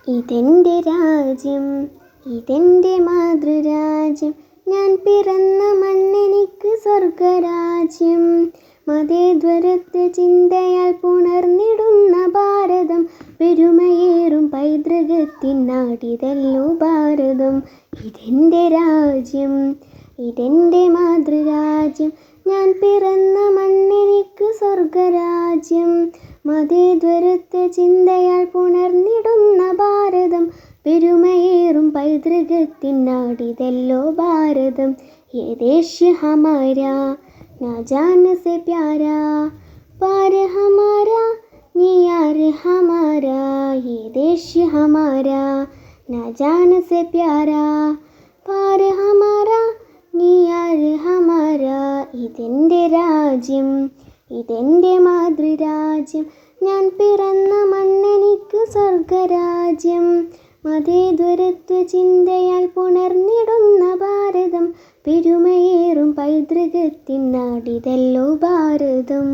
ഇതെൻ്റെ രാജ്യം, ഇതെൻ്റെ മാതൃരാജ്യം, ഞാൻ പിറന്ന മണ്ണെനിക്ക് സ്വർഗരാജ്യം. മതേതരത്വ ചിന്തയാൽ പുണർന്നിടുന്ന ഭാരതം, പെരുമയേറും പൈതൃകത്തിൻ നാടിതല്ലോ ഭാരതം. ഇതെൻ്റെ രാജ്യം, ഇതെൻ്റെ മാതൃരാജ്യം, ഞാൻ പിറന്ന മണ്ണെനിക്ക് സ്വർഗരാജ്യം. മതേതരത്വ ചിന്തയാൽ പുണർന്നിടുന്ന ഭാരതം, പെരുമയേറും പൈതൃകത്തിൻ നാടിതല്ലോ ഭാരതം. യേ ദേശ് ഹമാരാ ना जान से प्यारा, पार हमारा ये यार हमारा. ये देश हमारा ना जान से प्यारा, पार हमारा ये यार हमारा. ഇതെൻ്റെ രാജ്യം, ഇതെൻ്റെ മാതൃരാജ്യം, ഞാൻ പിറന്ന മണ്ണെനിക്ക് സ്വർഗരാജ്യം. മതേതരത്വ ചിന്തയാൽ പുണർന്നിടുന്ന ഭാരതം, പെരുമയേറും പൈതൃകത്തിൻ നാടിതല്ലോ ഭാരതം.